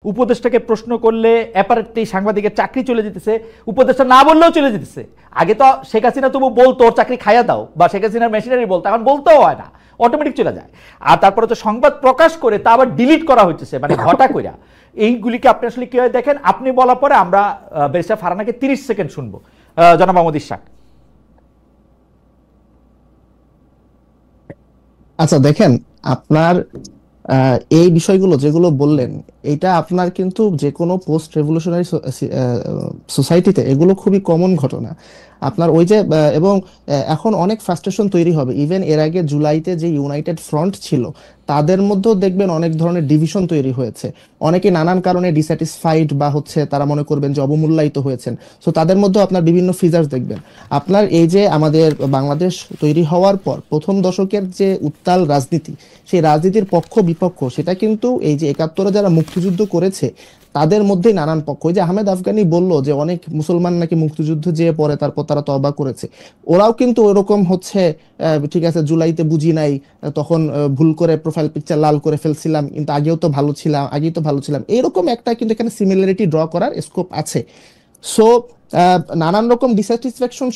উপদেষ্টাকে প্রশ্ন করলে অ্যাপারেটলি সাংবাদিকের চাকরি চলে যেতেছে, উপদেষ্টা না বললেও চলে যেতেছে। আগে তো শেখ হাসিনা তবু বলতো ওর চাকরি খাইয়া দাও, বা শেখ হাসিনার মেশিনারি বলতো, এখন বলতেও হয় না, অটোমেটিক চলে যায়। আর তারপরে তো সংবাদ প্রকাশ করে তা আবার ডিলিট করা হচ্ছে, মানে ঘটা কইরা। এইগুলিকে আপনি আসলে কিভাবে দেখেন? আপনি বলার পরে আমরা ব্যারিস্টার ফারহানাকে 30 সেকেন্ড শুনবো। জনাব মোহাম্মদ ইশরাক। আচ্ছা দেখেন, আপনার এই বিষয়গুলো যেগুলো বললেন, এটা আপনার কিন্তু যে কোনো পোস্ট রেভলিউশনারি সোসাইটিতে এগুলো খুবই কমন ঘটনা। আপনার ওই যে এবং এখন অনেক ফ্রাস্ট্রেশন তৈরি হবে। ইভেন এর আগে জুলাইতে যে ইউনাইটেড ফ্রন্ট ছিল, তাদের মধ্যেও দেখবেন অনেক ধরনের ডিভিশন তৈরি হয়েছে। অনেকে নানান কারণে ডিস্যাটিসফাইড বা হচ্ছে তারা মনে করবেন যে অবমূল্যায়িত হয়েছেন। সো তাদের মধ্যেও আপনার বিভিন্ন ফিচার্স দেখবেন। আপনার এই যে আমাদের বাংলাদেশ তৈরি হওয়ার পর প্রথম দশকের যে উত্তাল রাজনীতি, সেই রাজনীতির পক্ষ বিপক্ষ, সেটা কিন্তু এই যে 71-এ যারা মুক্তিযুদ্ধ করেছে তাদের মধ্যেই নানান পক্ষ। ওই যে আহমেদ আফগানি বলল যে অনেক মুসলমান নাকি মুক্তিযুদ্ধ যেয়ে পরে তারপর তারা তওবা করেছে, ওরাও কিন্তু ওরকম হচ্ছে ঠিক আছে জুলাইতে বুঝি নাই, তখন ভুল করে প্রোফাইল পিকচার লাল করে ফেলছিলাম, কিন্তু আগেই তো ভালো ছিলাম, এইরকম একটা কিন্তু এখানে সিমিলারিটি ড্র করার স্কোপ আছে। সো নানান রকম ডিস্যাটিসফ্যাকশন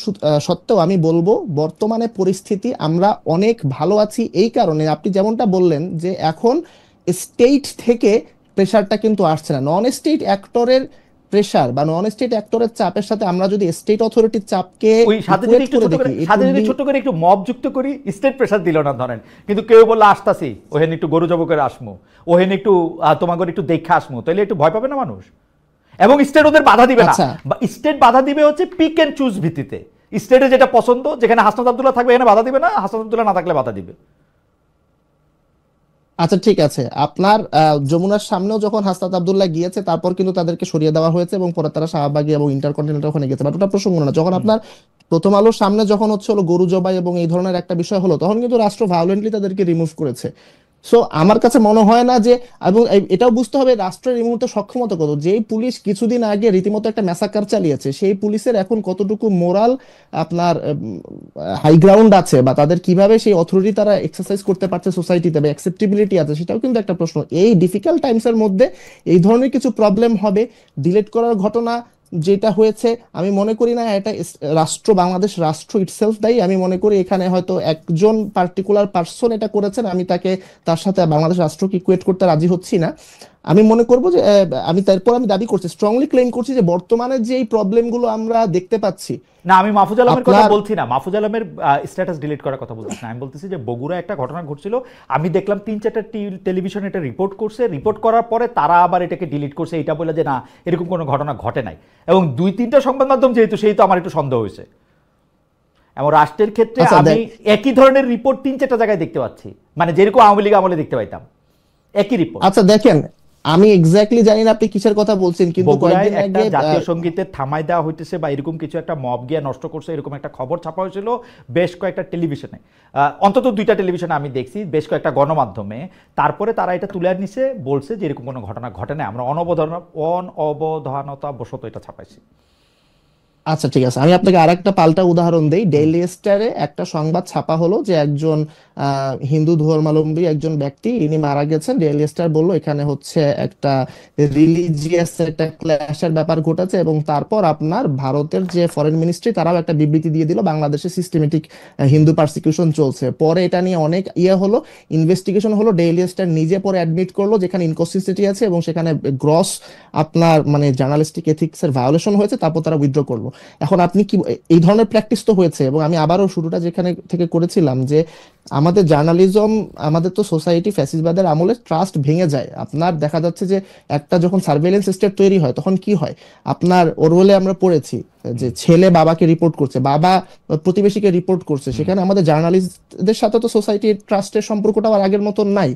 সত্ত্বেও আমি বলবো বর্তমানে পরিস্থিতি আমরা অনেক ভালো আছি। এই কারণে আপনি যেমনটা বললেন যে এখন স্টেট থেকে প্রেশারটা কিন্তু আসছে না। নন স্টেট অ্যাক্টরের প্রেশার বা নন স্টেট অ্যাক্টরের চাপের সাথে আমরা যদি স্টেট অথরিটির চাপকে ওই সাথে যদি ইকুয়েট করে দেখি, ছোট করে একটু মব যুক্ত করি, স্টেট প্রেশার দিল না ধরেন, কিন্তু কেউ বললো আসতাছি, ওহেন একটু গরু জব করে আসমু, ওহেন একটু তোমাকে একটু দেখে আসমু, তাহলে একটু ভয় পাবে না মানুষ? এবং স্টেট ওদের বাধা দিবে না, স্টেট বাধা দিবে হচ্ছে পিক এন্ড চুজ ভিত্তিতে। স্টেটে যেটা পছন্দ, যেখানে হাসনাত আব্দুল্লাহ থাকবে এখানে বাধা দিবে না, হাসনাত আব্দুল্লাহ না থাকলে বাধা দিবে। আচ্ছা ঠিক আছে, আপনার যমুনার সামনেও যখন হাসনাত আব্দুল্লাহ গিয়েছে তারপর কিন্তু তাদেরকে সরিয়ে দেওয়া হয়েছে এবং পরে তারা শাহবাগী এবং ইন্টারকন্টিনেন্টাল ওখানে গেছে, বাট ওটা প্রসঙ্গ না। যখন আপনার প্রথম আলোর সামনে যখন হচ্ছে হলো গরু জবাই এবং এই ধরনের একটা বিষয় হলো, তখন কিন্তু রাষ্ট্র ভায়োলেন্টলি তাদেরকে রিমুভ করেছে। সো আমার কাছে মনে হয় না যে, এবং এটাও বুঝতে হবে রাষ্ট্রের এই মুহূর্তে সক্ষমতা কত। যেই পুলিশ কিছুদিন আগে রীতিমতো একটা ম্যাসাকার চালিয়েছে, সেই পুলিশের এখন কতটুকু মোরাল আপনার হাই গ্রাউন্ড আছে, বা তাদের কিভাবে সেই অথরিটি তারা এক্সারসাইজ করতে পারছে সোসাইটিতে, বা অ্যাকসেপ্টেবিলিটি আছে, সেটাও কিন্তু একটা প্রশ্ন। এই ডিফিকাল্ট টাইমসের মধ্যে এই ধরনের কিছু প্রবলেম হবে। ডিলেট করার ঘটনা যেটা হয়েছে, আমি মনে করি না এটা রাষ্ট্র, বাংলাদেশ রাষ্ট্র ইটসেলফ দায়ী। আমি মনে করি এখানে হয়তো একজন পার্টিকুলার পার্সন এটা করেছেন, আমি তার সাথে বাংলাদেশ রাষ্ট্রকে ইকুয়েট করতে রাজি হচ্ছি না। আমি মনে করব যে আমি দাবি করছি, স্ট্রংলি ক্লেম করছি যে বর্তমানে যে এই প্রবলেমগুলো আমরা দেখতে পাচ্ছি। না, আমি মাহফুজ আলমের কথা বলছি না, মাহফুজ আলমের স্ট্যাটাস ডিলিট করার কথা বলছি না। আমি বলতেছি যে বগুড়া একটা ঘটনা ঘটছিল, আমি দেখলাম 3-4টা টেলিভিশন এটা রিপোর্ট করছে, রিপোর্ট করার পরে তারা আবার এটাকে ডিলিট করছে, এটা বলে যে না এরকম কোনো ঘটনা ঘটে নাই। এবং 2-3টা সংবাদ মাধ্যম যেহেতু, সেই তো আমার একটু সন্দেহ হয়েছে। এবং রাষ্ট্রের ক্ষেত্রে আমি একই ধরনের রিপোর্ট 3-4টা জায়গায় দেখতে পাচ্ছি, মানে যেরকম আওয়ামী লীগ আমলে দেখতে পাইতাম একই রিপোর্ট। আচ্ছা দেখেন, আমি এক্স্যাক্টলি জানি না আপনি কিসের কথা বলছেন, কিন্তু কয়েকদিন আগে জাতীয় সঙ্গীতের থামাই দেওয়া হইতেছে বা এরকম কিছু একটা মব গিয়া নষ্ট করছে, এরকম একটা খবর ছাপা হয়েছিল বেশ কয়েকটা টেলিভিশনে, অন্তত 2টা টেলিভিশনে আমি দেখছি, বেশ কয়েকটা গণমাধ্যমে। তারপরে তারা এটা তুলে নিছে, বলছে যে এরকম কোনো ঘটনা ঘটে না, আমরা অনবধানতা বশত এটা ছাপাইছি। আচ্ছা ঠিক আছে, আমি আপনাকে আরেকটা পাল্টা উদাহরণ দেই। ডেইলি স্টারে একটা সংবাদ ছাপা হলো যে একজন হিন্দু ধর্মাবলম্বী একজন ব্যক্তি ইনি মারা গেছেন। ডেইলি স্টার বললো এখানে হচ্ছে একটা রিলিজিয়াস একটা ক্ল্যাশের ব্যাপার ঘটেছে, এবং তারপর আপনার ভারতের যে ফরেন মিনিস্ট্রি তারাও একটা বিবৃতি দিয়ে দিল বাংলাদেশে সিস্টেমেটিক হিন্দু পারসিকিউশন চলছে। পরে এটা নিয়ে অনেক হলো, ইনভেস্টিগেশন হলো, ডেইলি স্টার নিজে পরে অ্যাডমিট করলো যেখানে ইনকনসিস্টেন্সি আছে এবং সেখানে গ্রস আপনার মানে জার্নালিস্টিক এথিক্সের ভায়োলেশন হয়েছে, তারপর তারা উইথড্র করলো। এখন আপনি কি, এই ধরনের প্র্যাকটিস তো হয়েছে, এবং আমি আবারও শুরুটা যেখানে থেকে করেছিলাম যে আমাদের জার্নালিজম, আমাদের তো সোসাইটি ফ্যাসিসবাদের আমলে ট্রাস্ট ভেঙে যায়। আপনার দেখা যাচ্ছে যে একটা যখন সার্ভেলেন্স স্টেট তৈরি হয় তখন কি হয়, আপনার ওরওয়েলে আমরা পড়েছি যে ছেলে বাবাকে রিপোর্ট করছে, বাবা প্রতিবেশীকে রিপোর্ট করছে, সেখানে আমাদের জার্নালিস্টদের সাথে তো সোসাইটির ট্রাস্টের সম্পর্কটা আর আগের মতন নাই।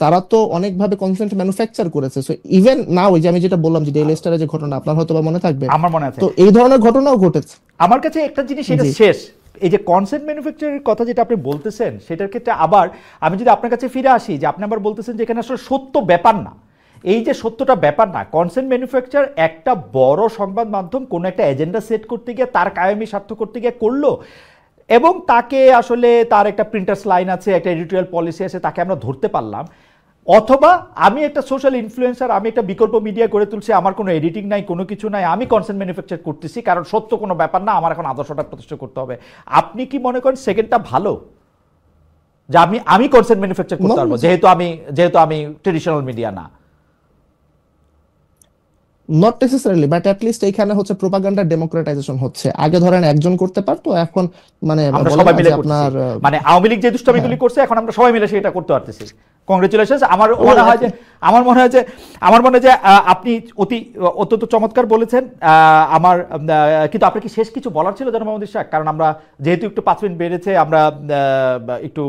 তারা তো অনেকভাবে কনসেন্ট ম্যানুফ্যাকচার করেছে। সো ইভেন নাও, ওই যে আমি যেটা বললাম যে ডেইলি স্টারের যে ঘটনা আপনার হয়তো বা মনে থাকবে, আমার মনে আছে, তো এই ধরনের ঘটনাও ঘটেছে। আমার কাছে একটা জিনিস এটা শেষ, এই যে কনসেন্ট ম্যানুফ্যাকচারের কথা যেটা আপনি বলতেছেন, সেটার ক্ষেত্রে আবার আমি যদি আপনার কাছে ফিরে আসি, যে আপনি আবার বলতেছেন যে এখানে আসলে সত্য ব্যাপার না, এই যে সত্যটা ব্যাপার না, কনসেন্ট ম্যানুফ্যাকচার একটা বড় সংবাদ মাধ্যম কোনো একটা এজেন্ডা সেট করতে গিয়ে, তার কায়েমি স্বার্থ করতে গিয়ে করলো, এবং তাকে আসলে তার একটা প্রিন্টার্স লাইন আছে, একটা এডিটোরিয়াল পলিসি আছে, তাকে আমরা ধরতে পারলাম। অথবা আমি একটা সোশ্যাল ইনফ্লুয়েন্সার, আমি একটা বিকল্প মিডিয়া করে তুলছি, আমার কোনো এডিটিং নাই, কোনো কিছু নাই, আমি কন্টেন্ট ম্যানুফ্যাকচার করতেছি, কারণ সত্য কোনো ব্যাপার না, আমার এখন আদর্শটা প্রতিষ্ঠা করতে হবে। আপনি কি মনে করেন সেকেন্ডটা ভালো, যে আমি কন্টেন্ট ম্যানুফ্যাকচার করতে পারবো যেহেতু আমি ট্রেডিশনাল মিডিয়া না? Not necessarily, but at least এইখানে হচ্ছে প্রোপাগান্ডা ডেমোক্রেটাইজেশন হচ্ছে। আগে ধরেন একজন করতে পারতো, এখন মানে আমরা বলে সবাই না মিলে যে করতেছি, আপনার মানে আওয়ামী লীগ যে দুষ্টামিগুলি করছে এখন আমরা সবাই মিলে সেটা করতে পারতেছি। কংগ্রেচুলেশনস। আমার মনে হয় যে আপনি অত্যন্ত চমৎকার বলেছেন। কিন্তু আপনার কি শেষ কিছু বলার ছিল জনাব মোহাম্মদ ইশরাক? কারণ আমরা যেহেতু একটু 5 মিনিট বেড়েছে, আমরা একটু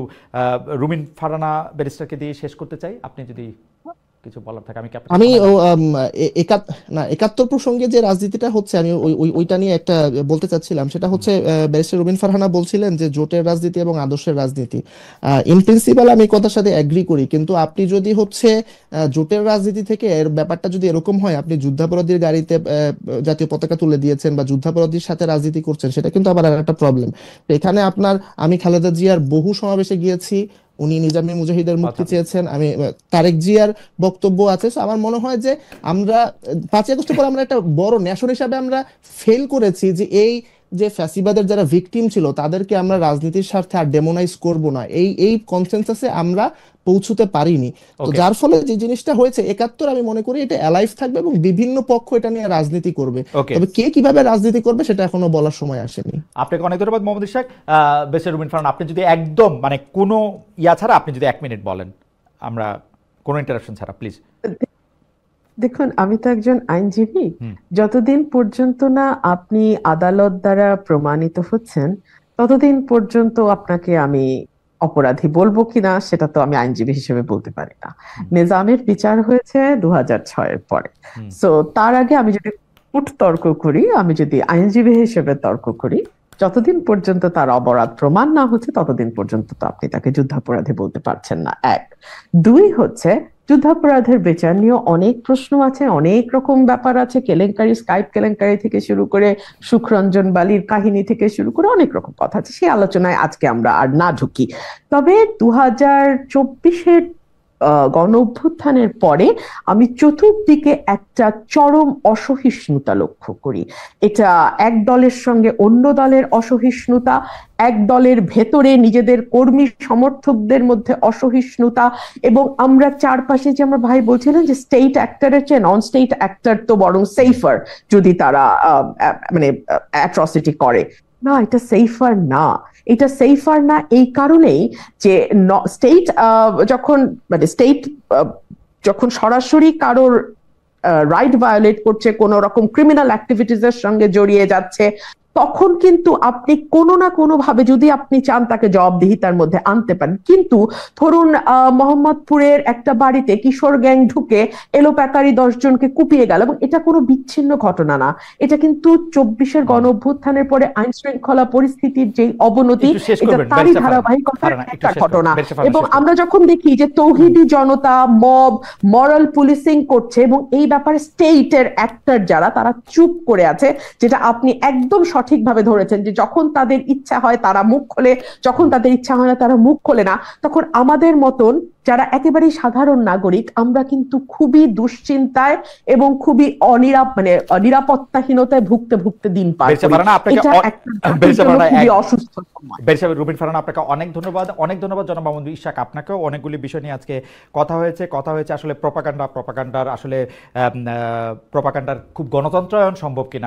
রুমিন ফারহানা ব্যারিস্টারকে দিয়ে শেষ করতে চাই। আপনি যদি কিছু বলার থাকে আমি 71 প্রসঙ্গে যে রাজনীতিটা হচ্ছে, আমি ওইটা নিয়ে একটা বলতে চাচ্ছিলাম। সেটা হচ্ছে ব্যারিস্টার রুমিন ফারহানা বলছিলেন যে জোটের রাজনীতি এবং আদর্শের রাজনীতি। ইন প্রিন্সিপাল আমি কথার সাথে এগ্রি করি, কিন্তু আপনি যদি হচ্ছে জোটের রাজনীতি থেকে এর ব্যাপারটা যদি এরকম হয়, আপনি যুদ্ধাপরাধীর গাড়িতে জাতীয় পতাকা তুলে দিয়েছেন বা যুদ্ধাপরাধীর সাথে রাজনীতি করছেন, সেটা কিন্তু আবার একটা প্রবলেম। এখানে আমি খালেদা জিয়ার বহু সমাবেশে গিয়েছি, উনি নিজামী মুজাহিদের মুক্তি চেয়েছেন, আমি তারেক জিয়ার বক্তব্য আছে। আমার মনে হয় যে আমরা 5ই আগস্টের পর আমরা একটা বড় ন্যাশন হিসাবে আমরা ফেল করেছি, যে এই যে ফ্যাসিবাদের যারা ভিকটিম ছিল তাদেরকে আমরা রাজনীতির স্বার্থে আর ডেমোনাইজ করব না, এই কনসেনসাসে আমরা পৌঁছতে পারিনি। তো যার ফলে যে জিনিসটা হয়েছে 71, আমি মনে করি এটা অ্যালাইভ থাকবে এবং বিভিন্ন পক্ষ এটা নিয়ে রাজনীতি করবে। তবে কে কিভাবে রাজনীতি করবে সেটা এখনো বলার সময় আসেনি। আপনাকে অনেক ধন্যবাদ মোহাম্মদ ইশরাক। বেশির রুমিন ফারহানা, আপনি যদি একদম মানে কোনো ছাড়া আপনি যদি 1 মিনিট বলেন, আমরা কোনো ইন্টারাপশন ছাড়া, প্লিজ। দেখুন, আমি তো একজন আইনজীবী। যতদিন পর্যন্ত না আপনি আদালত দ্বারা প্রমাণিত হচ্ছেন, ততদিন পর্যন্ত আপনাকে আমি অপরাধী বলবো কিনা সেটা তো আমি আইনজীবী হিসেবে বলতে পারি না। নিজামের বিচার হয়েছে 2006-এর পরে। সো তার আগে আমি যদি তর্ক করি, আমি যদি আইনজীবী হিসেবে তর্ক করি, যতদিন পর্যন্ত তার অপরাধ প্রমাণ না হচ্ছে ততদিন পর্যন্ত তো আপনি তাকে যুদ্ধাপরাধী বলতে পারছেন না। 1, 2 হচ্ছে যুদ্ধাপরাধের বিচার নিয়ে অনেক প্রশ্ন আছে, অনেক রকম ব্যাপার আছে, কেলেঙ্কারি, স্কাইপ কেলেঙ্কারি থেকে শুরু করে সুখরঞ্জন বালির কাহিনী থেকে শুরু করে অনেক রকম কথা আছে, সেই আলোচনায় আজকে আমরা আর না ঢুকি। তবে 2024-এর গণ অভ্যুত্থানের পরে আমি চতুর্দিকে একটা চরম অসহিষ্ণুতা লক্ষ্য করি। এটা এক দলের সঙ্গে অন্য দলের অসহিষ্ণুতা, এক দলের ভেতরে নিজেদের কর্মী সমর্থকদের মধ্যে অসহিষ্ণুতা, এবং আমরা চারপাশে যে আমার ভাই বলছিলেন যে স্টেট অ্যাক্টরের চেয়ে নন স্টেট অ্যাক্টর তো বরং সেফার যদি তারা মানে অ্যাট্রসিটি করে। না, এটা সেফার না। এটা সেফার না এই কারণেই যে স্টেট যখন সরাসরি কারোর রাইট ভায়োলেট করছে, কোন রকম ক্রিমিনাল অ্যাক্টিভিটিস এর সঙ্গে জড়িয়ে যাচ্ছে, তখন কিন্তু আপনি কোনো না কোনো ভাবে যদি আপনি চান তাকে জবাবদিহিতার মধ্যে আনতে পারেন। কিন্তু ধরুন মোহাম্মদপুরের একটা বাড়িতে কিশোর গ্যাং ঢুকে এলোপাতাড়ি 10 জনকে কুপিয়ে গেল, এবং এটা কোনো বিচ্ছিন্ন ঘটনা না, এটা কিন্তু 24-এর গণ অভ্যুত্থানের পরে আইন শৃঙ্খলা পরিস্থিতির যে অবনতি, এটা তারই ধারাবাহিকতার একটা ঘটনা। এবং আমরা যখন দেখি যে তৌহিদি জনতা মব মরাল পুলিশিং করছে, এবং এই ব্যাপারে স্টেটের অ্যাক্টর যারা তারা চুপ করে আছে, যেটা আপনি একদম সঠিকভাবে ধরেছেন যে যখন তাদের ইচ্ছা হয় তারা মুখ খোলে, যখন তাদের ইচ্ছা হয় না তারা মুখ খোলে না, তখন আমাদের মতন যারা একেবারেই সাধারণ নাগরিক আমরা কিন্তু খুবই দুশ্চিন্তায় এবং খুবই নিরাপত্তাহীনতায় ভুগতে ভুগতে দিন পার করি। রুমিন ফারহানা, আপনাকে অনেক ধন্যবাদ জনাব মোহাম্মদ ইশরাক। আপনাকেও অনেকগুলি বিষয় নিয়ে আজকে কথা হয়েছে আসলে প্রপাগান্ডার আসলে প্রপাগান্ডার খুব গণতন্ত্রায়ন সম্ভব কিনা।